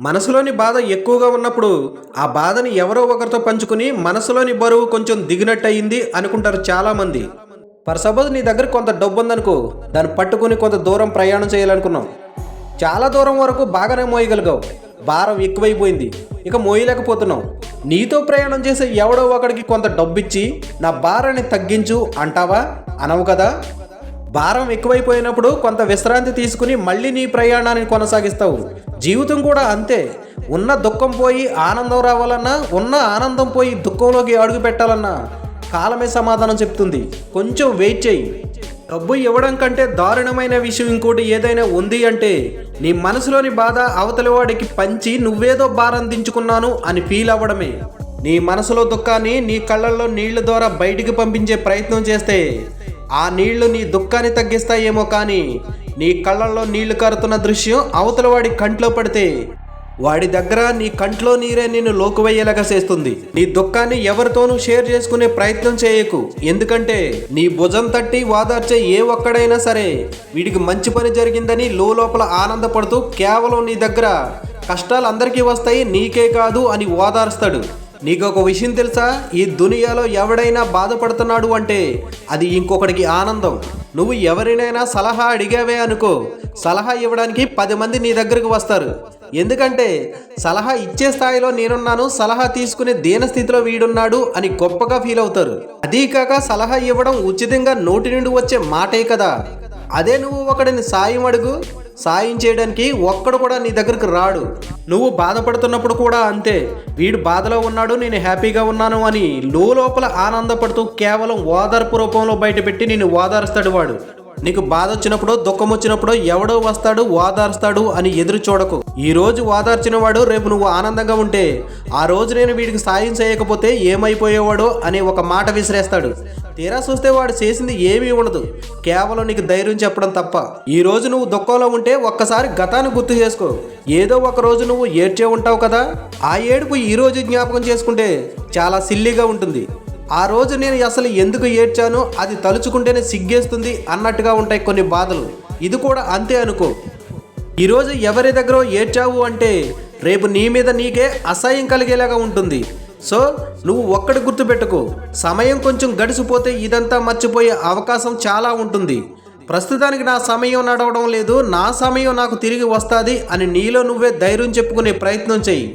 మనసులోని బాధ ఎక్కువగా ఉన్నప్పుడు ఆ బాధని ఎవరో ఒకరితో పంచుకుని మనసులోని బరువు కొంచెం దిగినట్టయింది అనుకుంటారు చాలామంది. ఫర్ సపోజ్ నీ దగ్గర కొంత డబ్బు ఉందనుకో, దాన్ని పట్టుకుని కొంత దూరం ప్రయాణం చేయాలనుకున్నాం. చాలా దూరం వరకు బాగానే మోయగలిగావు, భారం ఎక్కువైపోయింది, ఇక మోయలేకపోతున్నావు. నీతో ప్రయాణం చేసే ఎవడో ఒకడికి కొంత డబ్బిచ్చి నా భారాన్ని తగ్గించు అంటావా? అనవు కదా. భారం ఎక్కువైపోయినప్పుడు కొంత విశ్రాంతి తీసుకుని మళ్ళీ నీ ప్రయాణాన్ని కొనసాగిస్తావు. జీవితం కూడా అంతే. ఉన్న దుఃఖం పోయి ఆనందం రావాలన్నా, ఉన్న ఆనందం పోయి దుఃఖంలోకి అడుగు పెట్టాలన్నా కాలమే సమాధానం చెప్తుంది. కొంచెం వెయిట్ చేయి. డబ్బు ఇవ్వడం కంటే దారుణమైన విషయం ఇంకోటి ఏదైనా ఉంది అంటే నీ మనసులోని బాధ అవతలి వాడికి పంచి నువ్వేదో భారం దించుకున్నాను అని ఫీల్ అవ్వడమే. నీ మనసులో దుఃఖాన్ని నీ కళ్ళల్లో నీళ్ల ద్వారా బయటికి పంపించే ప్రయత్నం చేస్తే ఆ నీళ్లు నీ దుఃఖాన్ని తగ్గిస్తాయేమో, కానీ నీ కళ్ళల్లో నీళ్లు కారుతున్న దృశ్యం అవతల వాడి కంట్లో పడితే వాడి దగ్గర నీ కంట్లో నీరే నిన్ను లోకువయ్యేలాగా చేస్తుంది. నీ దుఃఖాన్ని ఎవరితోనూ షేర్ చేసుకునే ప్రయత్నం చేయకు. ఎందుకంటే నీ భుజం తట్టి వాదార్చే ఏ ఒక్కడైనా సరే వీడికి మంచి పని జరిగిందని లోపల ఆనందపడుతూ కేవలం నీ దగ్గర కష్టాలు అందరికీ వస్తాయి, నీకే కాదు అని ఓదారుస్తాడు. నీకు ఒక విషయం తెలుసా? ఈ దునియాలో ఎవడైనా బాధపడుతున్నాడు అంటే అది ఇంకొకడికి ఆనందం. నువ్వు ఎవరినైనా సలహా అడిగావే అనుకో, సలహా ఇవ్వడానికి 10 మంది నీ దగ్గరకు వస్తారు. ఎందుకంటే సలహా ఇచ్చే స్థాయిలో నేనున్నాను, సలహా తీసుకునే దీనస్థితిలో వీడున్నాడు అని గొప్పగా ఫీల్ అవుతారు. అదీ కాక సలహా ఇవ్వడం ఉచితంగా నోటి నుండి వచ్చే మాటే కదా. అదే నువ్వు ఒకడిని సాయం అడుగు, సాయం చేయడానికి ఒక్కడు కూడా నీ దగ్గరకు రాడు. నువ్వు బాధపడుతున్నప్పుడు కూడా అంతే. వీడు బాధలో ఉన్నాడు, నేను హ్యాపీగా ఉన్నాను అని లోపల ఆనందపడుతూ కేవలం ఓదార్పు రూపంలో బయటపెట్టి నిన్ను ఓదారుస్తాడు వాడు. నీకు బాధ వచ్చినప్పుడు, దుఃఖం వచ్చినప్పుడు ఎవడో వస్తాడు ఓదారుస్తాడు అని ఎదురు చూడకు. ఈ రోజు ఓదార్చిన వాడు రేపు నువ్వు ఆనందంగా ఉంటే ఆ రోజు నేను వీడికి సాయం చేయకపోతే ఏమైపోయేవాడో అనే ఒక మాట విసిరేస్తాడు. తీరా చూస్తే వాడు చేసింది ఏమీ ఉండదు, కేవలం నీకు ధైర్యం చెప్పడం తప్ప. ఈ రోజు నువ్వు దుఃఖంలో ఉంటే ఒక్కసారి గతాన్ని గుర్తు చేసుకో. ఏదో ఒక రోజు నువ్వు ఏడ్చే ఉంటావు కదా, ఆ ఏడుపు ఈ రోజు జ్ఞాపకం చేసుకుంటే చాలా సిల్లీగా ఉంటుంది. ఆ రోజు నేను అసలు ఎందుకు ఏడ్చానో అది తలుచుకుంటేనే సిగ్గేస్తుంది అన్నట్టుగా ఉంటాయి కొన్ని బాధలు. ఇది కూడా అంతే అనుకో. ఈరోజు ఎవరి దగ్గర ఏడ్చావు అంటే రేపు నీ మీద నీకే అసహ్యం కలిగేలాగా ఉంటుంది. సో నువ్వు ఒక్కటి గుర్తుపెట్టుకో, సమయం కొంచెం గడిచిపోతే ఇదంతా మర్చిపోయే అవకాశం చాలా ఉంటుంది. ప్రస్తుతానికి నా సమయం నడవడం లేదు, నా సమయం నాకు తిరిగి వస్తుంది అని నీలో నువ్వే ధైర్యం చెప్పుకునే ప్రయత్నం చెయ్యి.